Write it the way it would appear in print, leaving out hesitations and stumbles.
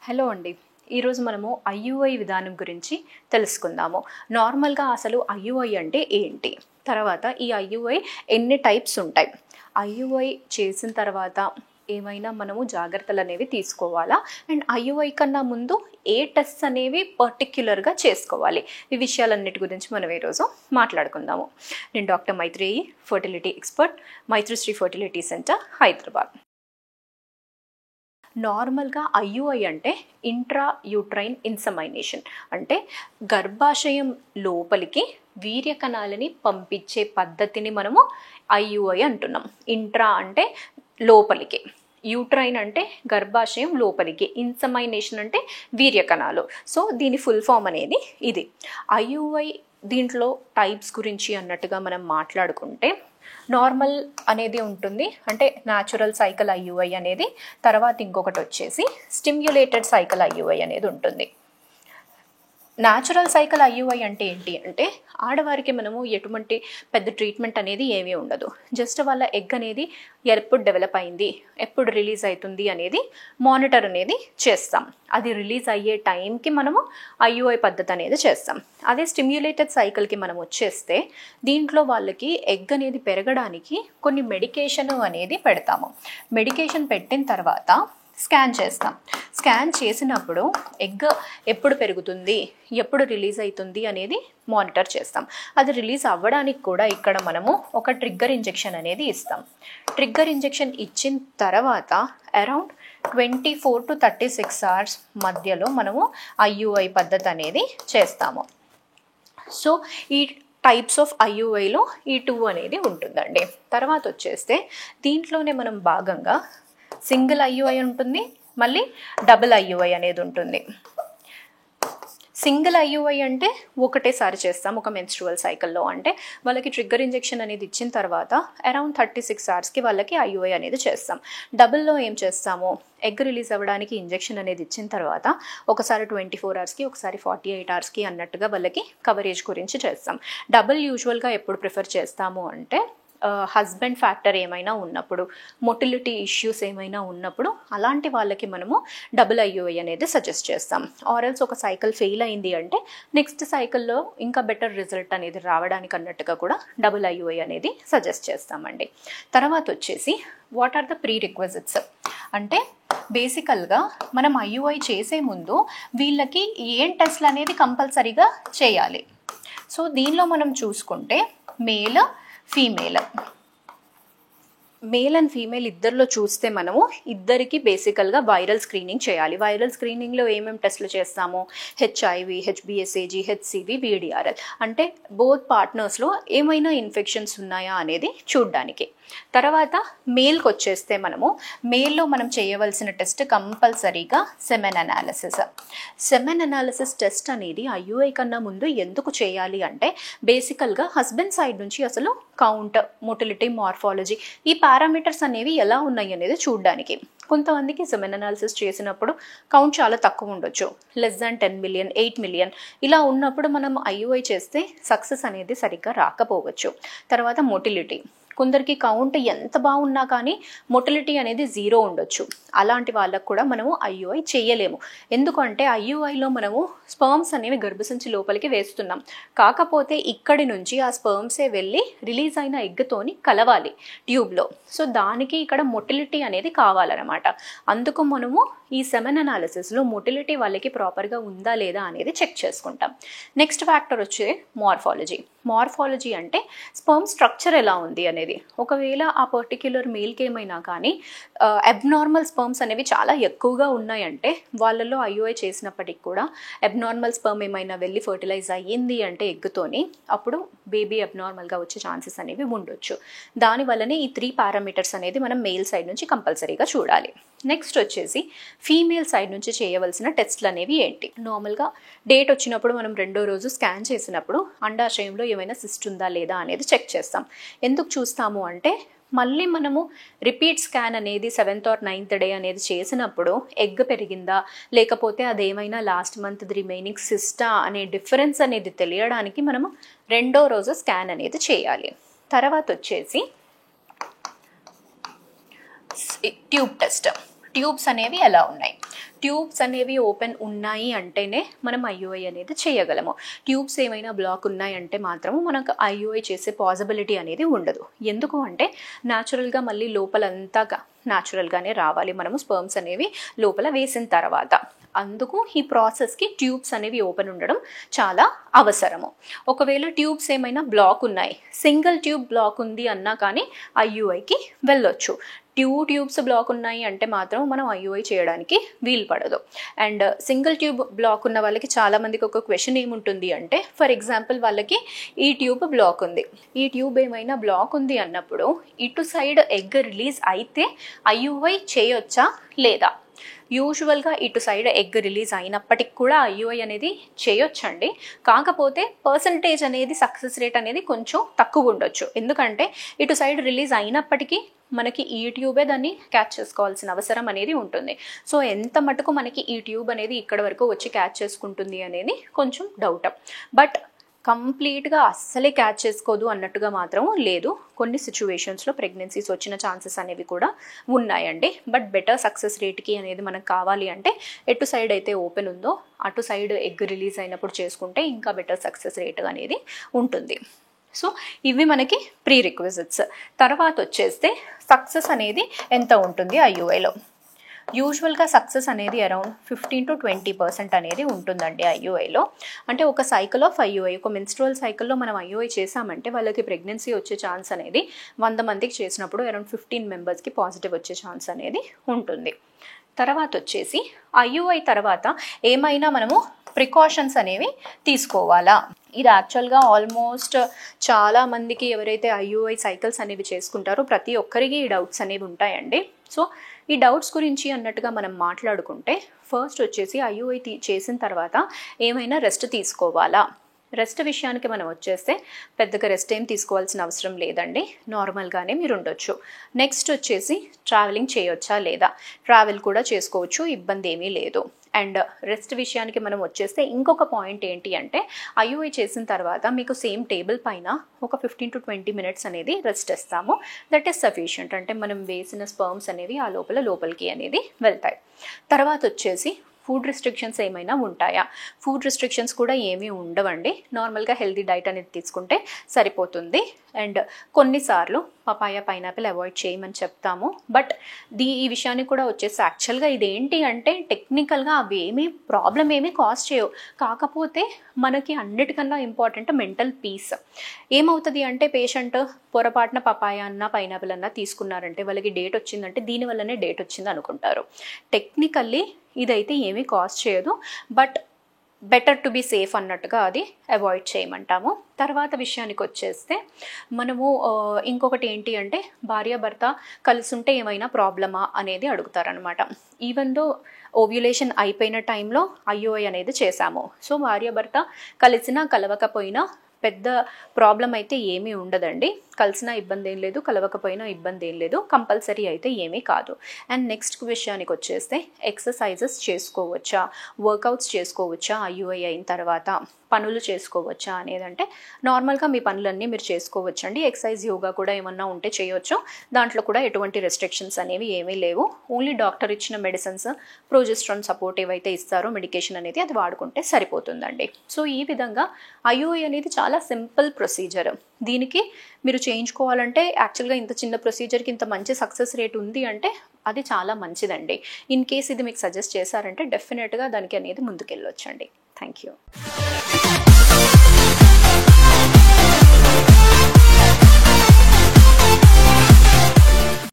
Hello అండి. ఈరోజు మనము ఐయుఐ విధానం గురించి తెలుసుకుందాము. నార్మల్గా అసలు ఐయుఐ అంటే ఏంటి, తర్వాత ఈ ఐయుఐ ఎన్ని టైప్స్ ఉంటాయి, ఐయుఐ చేసిన తర్వాత ఏమైనా మనము జాగ్రత్తలు అనేవి తీసుకోవాలా, అండ్ ఐయుఐ కన్నా ముందు ఏ టెస్ట్ అనేవి పర్టిక్యులర్గా చేసుకోవాలి, ఈ విషయాలన్నిటి గురించి మనం ఈరోజు మాట్లాడుకుందాము. నేను doctor Maitreyi, fertility expert, Maitrisri fertility centre, Hyderabad. నార్మల్గా ఐయుఐ అంటే ఇంట్రా యూట్రైన్ ఇన్సమైనేషన్, అంటే గర్భాశయం లోపలికి వీర్య కణాలని పంపించే పద్ధతిని మనము ఐయుఐ అంటున్నాం. ఇంట్రా అంటే లోపలికి, యూట్రైన్ అంటే గర్భాశయం లోపలికి, ఇన్సమైనేషన్ అంటే వీర్య కణాలు. సో దీని ఫుల్ ఫామ్ అనేది ఇది. ఐయుఐ దీంట్లో టైప్స్ గురించి అన్నట్టుగా మనం మాట్లాడుకుంటే నార్మల్ అనేది ఉంటుంది, అంటే న్యాచురల్ సైకిల్ ఐయుఐ అనేది, తర్వాత ఇంకొకటి వచ్చేసి స్టిమ్యులేటెడ్ సైకిల్ ఐయుఐ అనేది ఉంటుంది. న్యాచురల్ సైకిల్ ఐయుఐ అంటే ఏంటి అంటే ఆడవారికి మనము ఎటువంటి పెద్ద ట్రీట్మెంట్ అనేది ఏమీ ఉండదు. జస్ట్ వాళ్ళ ఎగ్ అనేది ఎప్పుడు డెవలప్ అయింది, ఎప్పుడు రిలీజ్ అవుతుంది అనేది మానిటర్ అనేది చేస్తాం. అది రిలీజ్ అయ్యే టైంకి మనము ఐయుఐ పద్ధతి అనేది చేస్తాం. అదే స్టిమ్యులేటెడ్ సైకిల్కి మనం వచ్చేస్తే దీంట్లో వాళ్ళకి ఎగ్ అనేది పెరగడానికి కొన్ని మెడికేషన్ అనేది పెడతాము. మెడికేషన్ పెట్టిన తర్వాత స్కాన్ చేస్తాం. స్కాన్ చేసినప్పుడు ఎగ్ ఎప్పుడు పెరుగుతుంది, ఎప్పుడు రిలీజ్ అవుతుంది అనేది మానిటర్ చేస్తాం. అది రిలీజ్ అవ్వడానికి కూడా ఇక్కడ మనము ఒక ట్రిగ్గర్ ఇంజెక్షన్ అనేది ఇస్తాం. ట్రిగ్గర్ ఇంజెక్షన్ ఇచ్చిన తర్వాత అరౌండ్ 24 to 36 hours మధ్యలో మనము ఐయుఐ పద్ధతి అనేది చేస్తాము. సో ఈ టైప్స్ ఆఫ్ ఐయుఐలో ఈ 2 అనేది ఉంటుందండి. తర్వాత వచ్చేస్తే దీంట్లోనే మనం భాగంగా సింగిల్ ఐయుఐ ఉంటుంది, మళ్ళీ డబుల్ ఐయుఐ అనేది ఉంటుంది. సింగిల్ ఐయుఐ అంటే ఒకటేసారి చేస్తాం ఒక మెన్స్ట్రువల్ సైకిల్లో, అంటే వాళ్ళకి ట్రిగ్గర్ ఇంజెక్షన్ అనేది ఇచ్చిన తర్వాత అరౌండ్ 36 hours వాళ్ళకి ఐయుఐ అనేది చేస్తాం. డబుల్లో ఏం చేస్తాము, ఎగ్ రిలీజ్ అవ్వడానికి ఇంజెక్షన్ అనేది ఇచ్చిన తర్వాత ఒకసారి 24 hours, ఒకసారి 48 hours అన్నట్టుగా వాళ్ళకి కవరేజ్ గురించి చేస్తాం. డబుల్ యూజువల్గా ఎప్పుడు ప్రిఫర్ చేస్తాము అంటే హస్బెండ్ ఫ్యాక్టర్ ఏమైనా ఉన్నప్పుడు, మొటిలిటీ ఇష్యూస్ ఏమైనా ఉన్నప్పుడు అలాంటి వాళ్ళకి మనము డబుల్ ఐయుఐ అనేది సజెస్ట్ చేస్తాం. ఆర్ఎల్స్ ఒక సైకిల్ ఫెయిల్ అయింది అంటే నెక్స్ట్ సైకిల్లో ఇంకా బెటర్ రిజల్ట్ అనేది రావడానికి అన్నట్టుగా కూడా డబుల్ ఐయుఐ అనేది సజెస్ట్ చేస్తామండి. తర్వాత వచ్చేసి వాట్ ఆర్ ద ప్రీ రిక్వజిట్స్ అంటే బేసికల్గా మనం ఐయుఐ చేసే ముందు వీళ్ళకి ఏం టెస్ట్లు అనేది కంపల్సరీగా చేయాలి. సో దీనిలో మనం చూసుకుంటే మేల్ అండ్ ఫీమేల్ ఇద్దరిలో చూస్తే మనము ఇద్దరికి బేసికల్గా వైరల్ స్క్రీనింగ్ చేయాలి. వైరల్ స్క్రీనింగ్లో ఏమేమి టెస్టులు చేస్తాము, హెచ్ఐవి, హెచ్బిఎస్ఏజీ, హెచ్సివి, విడిఆర్ఎల్, అంటే బోత్ పార్ట్నర్స్లో ఏమైనా ఇన్ఫెక్షన్స్ ఉన్నాయా అనేది చూడ్డానికి. తర్వాత మేల్కి వచ్చేస్తే మనము మేల్లో మనం చేయవలసిన టెస్ట్ కంపల్సరీగా semen analysis. Semen analysis test అనేది ఐయుఐ కన్నా ముందు ఎందుకు చేయాలి అంటే బేసికల్గా హస్బెండ్ సైడ్ నుంచి అసలు కౌంట్, మొటిలిటీ, మార్ఫాలజీ ఈ పారామీటర్స్ అనేవి ఎలా ఉన్నాయి అనేది చూడడానికి. కొంతమందికి సెమెన్ అనాలిసిస్ చేసినప్పుడు కౌంట్ చాలా తక్కువ ఉండొచ్చు, లెస్ దాన్ 10 million, 8 million ఇలా ఉన్నప్పుడు మనం ఐయుఐ చేస్తే సక్సెస్ అనేది సరిగ్గా రాకపోవచ్చు. తర్వాత మొటిలిటీ, కొందరికి కౌంట్ ఎంత బాగున్నా కానీ మొటిలిటీ అనేది 0 ఉండొచ్చు. అలాంటి వాళ్ళకు కూడా మనము ఐయుఐ చేయలేము. ఎందుకంటే ఐయుఐలో మనము స్పర్మ్స్ అనేవి గర్భసంచి లోపలికి వేస్తున్నాం, కాకపోతే ఇక్కడి నుంచి ఆ స్పర్మ్సే వెళ్ళి రిలీజ్ అయిన ఎగ్తోని కలవాలి ట్యూబ్లో. సో దానికి ఇక్కడ మొటిలిటీ అనేది కావాలన్నమాట. అందుకు మనము ఈ సెమెన్ అనాలిసిస్లో మొటిలిటీ వాళ్ళకి ప్రాపర్గా ఉందా లేదా అనేది చెక్ చేసుకుంటాం. నెక్స్ట్ ఫ్యాక్టర్ వచ్చే మార్ఫాలజీ అంటే స్పర్మ్ స్ట్రక్చర్ ఎలా ఉంది అనేది. ఒకవేళ ఆ పర్టిక్యులర్ మేల్కి ఏమైనా కానీ అబ్నార్మల్ స్పర్మ్స్ అనేవి చాలా ఎక్కువగా ఉన్నాయంటే వాళ్ళలో ఐయుఐ చేసినప్పటికి కూడా అబ్నార్మల్ స్పర్మ్ ఏమైనా వెళ్ళి ఫర్టిలైజ్ అయ్యింది అంటే ఎగ్తోని, అప్పుడు బేబీ అబ్నార్మల్గా వచ్చే ఛాన్సెస్ అనేవి ఉండొచ్చు. దానివల్లనే ఈ 3 పారామీటర్స్ అనేది మనం మేల్ సైడ్ నుంచి కంపల్సరీగా చూడాలి. నెక్స్ట్ వచ్చేసి ఫీమేల్ సైడ్ నుంచి చేయవలసిన టెస్ట్లు అనేవి ఏంటి. నార్మల్గా డేట్ వచ్చినప్పుడు మనం 2వ రోజు స్కాన్ చేసినప్పుడు అండాశయంలో ఏమైనా సిస్ట్ ఉందా లేదా అనేది చెక్ చేస్తాం. ఎందుకు చూస్తాము అంటే మళ్ళీ మనము రిపీట్ స్కాన్ అనేది 7th or 9th day అనేది చేసినప్పుడు ఎగ్ పెరిగిందా లేకపోతే అదేమైనా లాస్ట్ మంత్ రిమైనింగ్ సిస్టా అనే డిఫరెన్స్ అనేది తెలియడానికి మనము 2వ రోజు స్కాన్ అనేది చేయాలి. తర్వాత వచ్చేసి ట్యూబ్ టెస్ట్. ట్యూబ్స్ అనేవి ఎలా ఉన్నాయి, ట్యూబ్స్ అనేవి ఓపెన్ ఉన్నాయి అంటేనే మనం ఐయుఐ అనేది చేయగలము. ట్యూబ్స్ ఏమైనా బ్లాక్ ఉన్నాయి అంటే మాత్రము మనకు ఐయుఐ చేసే పాసిబిలిటీ అనేది ఉండదు. ఎందుకు అంటే న్యాచురల్గా మళ్ళీ లోపలంతా న్యాచురల్గానే రావాలి మనము స్పర్మ్స్ అనేవి లోపల వేసిన తర్వాత. అందుకు ఈ ప్రాసెస్కి ట్యూబ్స్ అనేవి ఓపెన్ ఉండడం చాలా అవసరము. ఒకవేళ ట్యూబ్స్ ఏమైనా బ్లాక్ ఉన్నాయి, సింగిల్ ట్యూబ్ బ్లాక్ ఉంది అన్నా కానీ ఐయుఐకి వెళ్ళొచ్చు. ట్యూబ్స్ బ్లాక్ ఉన్నాయి అంటే మాత్రం మనం ఐయుఐ చేయడానికి వీలు పడదు. అండ్ సింగిల్ ట్యూబ్ బ్లాక్ ఉన్న వాళ్ళకి చాలామందికి ఒక క్వశ్చన్ ఏముంటుంది అంటే, ఫర్ ఎగ్జాంపుల్ వాళ్ళకి ఈ ట్యూబ్ బ్లాక్ ఉంది, ఈ ట్యూబ్ ఏమైనా బ్లాక్ ఉంది అన్నప్పుడు ఇటు సైడ్ ఎగ్ రిలీజ్ అయితే ఐయుఐ చేయొచ్చా లేదా? యూజువల్గా ఇటు సైడ్ ఎగ్ రిలీజ్ అయినప్పటికి కూడా ఐయుఐ అనేది చేయొచ్చండి. కాకపోతే పర్సంటేజ్ అనేది సక్సెస్ రేట్ అనేది కొంచెం తక్కువ ఉండొచ్చు. ఎందుకంటే ఇటు సైడ్ రిలీజ్ అయినప్పటికీ మనకి ఈ ట్యూబే దాన్ని క్యాచ్ చేసుకోవాల్సిన అవసరం అనేది ఉంటుంది. సో ఎంత మటుకు మనకి ఈ ట్యూబ్ అనేది ఇక్కడ వరకు వచ్చి క్యాచ్ చేసుకుంటుంది అనేది కొంచెం డౌట్. బట్ కంప్లీట్గా అస్సలే క్యాచ్ చేసుకోదు అన్నట్టుగా మాత్రం లేదు. కొన్ని సిచ్యువేషన్స్లో ప్రెగ్నెన్సీస్ వచ్చిన ఛాన్సెస్ అనేవి కూడా ఉన్నాయండి. బట్ బెటర్ సక్సెస్ రేట్కి అనేది మనకు కావాలి అంటే ఎటు సైడ్ అయితే ఓపెన్ ఉందో అటు సైడ్ ఎగ్ రిలీజ్ అయినప్పుడు చేసుకుంటే ఇంకా బెటర్ సక్సెస్ రేట్ అనేది ఉంటుంది. సో ఇవి మనకి ప్రీ రిక్విజిట్స్. తర్వాత వచ్చేస్తే సక్సెస్ అనేది ఎంత ఉంటుంది ఐయుఐలో? యూజువల్గా సక్సెస్ అనేది అరౌండ్ 15 to 20% అనేది ఉంటుందండి ఐయుఐలో. అంటే ఒక సైకిల్ ఆఫ్ ఐయుఐ, ఒక మెన్స్ట్రువల్ సైకిల్లో మనం ఐయుఐ చేసామంటే వాళ్ళకి ప్రెగ్నెన్సీ వచ్చే ఛాన్స్ అనేది 100 మందికి చేసినప్పుడు అరౌండ్ 15 మెంబర్స్కి పాజిటివ్ వచ్చే ఛాన్స్ అనేది ఉంటుంది. తర్వాత వచ్చేసి ఐయుఐ తర్వాత ఏమైనా మనము ప్రికాషన్స్ అనేవి తీసుకోవాలా? ఇది యాక్చువల్గా ఆల్మోస్ట్ చాలా మందికి ఎవరైతే ఐయుఐ సైకిల్స్ అనేవి చేసుకుంటారో ప్రతి ఒక్కరికి ఈ డౌట్స్ అనేవి ఉంటాయండి. సో ఈ డౌట్స్ గురించి అన్నట్టుగా మనం మాట్లాడుకుంటే, ఫస్ట్ వచ్చేసి ఐయుఐ చేసిన తర్వాత ఏమైనా రెస్ట్ తీసుకోవాలా? రెస్ట్ విషయానికి మనం వచ్చేస్తే పెద్దగా రెస్ట్ ఏం తీసుకోవాల్సిన అవసరం లేదండి, నార్మల్గానే మీరు ఉండొచ్చు. నెక్స్ట్ వచ్చేసి ట్రావెలింగ్ చేయొచ్చా లేదా? ట్రావెల్ కూడా చేసుకోవచ్చు, ఇబ్బంది ఏమీ లేదు. అండ్ రెస్ట్ విషయానికి మనం వచ్చేస్తే ఇంకొక పాయింట్ ఏంటి అంటే, ఐయుఐ చేసిన తర్వాత మీకు సేమ్ టేబుల్ పైన ఒక 15 to 20 minutes అనేది రెస్ట్ ఇస్తాము. That is sufficient. అంటే మనం వేసిన స్పర్మ్స్ అనేవి ఆ లోపలికి అనేది వెళ్తాయి. తర్వాత వచ్చేసి ఫుడ్ రిస్ట్రిక్షన్స్ ఏమైనా ఉంటాయా? ఫుడ్ రిస్ట్రిక్షన్స్ కూడా ఏమీ ఉండవండి. నార్మల్గా హెల్తీ డైట్ అనేది తీసుకుంటే సరిపోతుంది. అండ్ కొన్నిసార్లు పపాయ, పైనాపిల్ అవాయిడ్ చేయమని చెప్తాము. బట్ ఈ విషయానికి కూడా వచ్చేసి యాక్చువల్గా ఇదేంటి అంటే టెక్నికల్గా అవి ఏమీ ప్రాబ్లం ఏమీ కాజ్ చేయవు. కాకపోతే మనకి అన్నిటికన్నా ఇంపార్టెంట్ మెంటల్ పీస్. ఏమవుతుంది అంటే పేషెంట్ పొరపాటున పపాయ అన్న పైనాపిల్ అన్న తీసుకున్నారంటే వాళ్ళకి డేట్ వచ్చిందంటే దీనివల్లనే డేట్ వచ్చింది అనుకుంటారు. టెక్నికల్లీ ఇదైతే ఏమీ కాజ్ చేయదు. But better to be safe అన్నట్టుగా అది అవాయిడ్ చేయమంటాము. తర్వాత విషయానికి వచ్చేస్తే మనము ఇంకొకటి ఏంటి అంటే భార్యాభర్త కలిసి ఉంటే ఏమైనా ప్రాబ్లమా అనేది అడుగుతారనమాట. ఈవెన్ దో ఓవ్యులేషన్ అయిపోయిన టైంలో ఐయుఐ అనేది చేశాము. సో భార్యాభర్త కలిసినా కలవకపోయినా పెద్ద ప్రాబ్లం అయితే ఏమీ ఉండదండి. కలిసినా ఇబ్బంది ఏం లేదు, కలవకపోయినా ఇబ్బంది ఏం లేదు, కంపల్సరీ అయితే ఏమీ కాదు. అండ్ నెక్స్ట్ విషయానికి వచ్చేస్తే ఎక్సర్సైజెస్ చేసుకోవచ్చా, వర్కౌట్స్ చేసుకోవచ్చా ఐయుఐ అయిన తర్వాత, పనులు చేసుకోవచ్చా అనేదంటే నార్మల్గా మీ పనులన్నీ మీరు చేసుకోవచ్చండి. ఎక్సర్సైజ్, యోగా కూడా ఏమన్నా ఉంటే చేయొచ్చు. దాంట్లో కూడా ఎటువంటి రెస్ట్రిక్షన్స్ అనేవి ఏమీ లేవు. ఓన్లీ డాక్టర్ ఇచ్చిన మెడిసిన్స్, ప్రొజెస్ట్రాన్ సపోర్ట్ ఏవైతే ఇస్తారో మెడికేషన్ అనేది అది వాడుకుంటే సరిపోతుందండి. సో ఈ విధంగా ఐయుఐ అనేది చాలా సింపుల్ ప్రొసీజర్. దీనికి మీరు చేయించుకోవాలంటే యాక్చువల్గా ఇంత చిన్న ప్రొసీజర్కి ఇంత మంచి సక్సెస్ రేట్ ఉంది అంటే అది చాలా మంచిదండి. ఇన్ కేస్ ఇది మీకు సజెస్ట్ చేశారంటే డెఫినెట్గా దానికి అనేది ముందుకెళ్ళొచ్చండి. Thank you.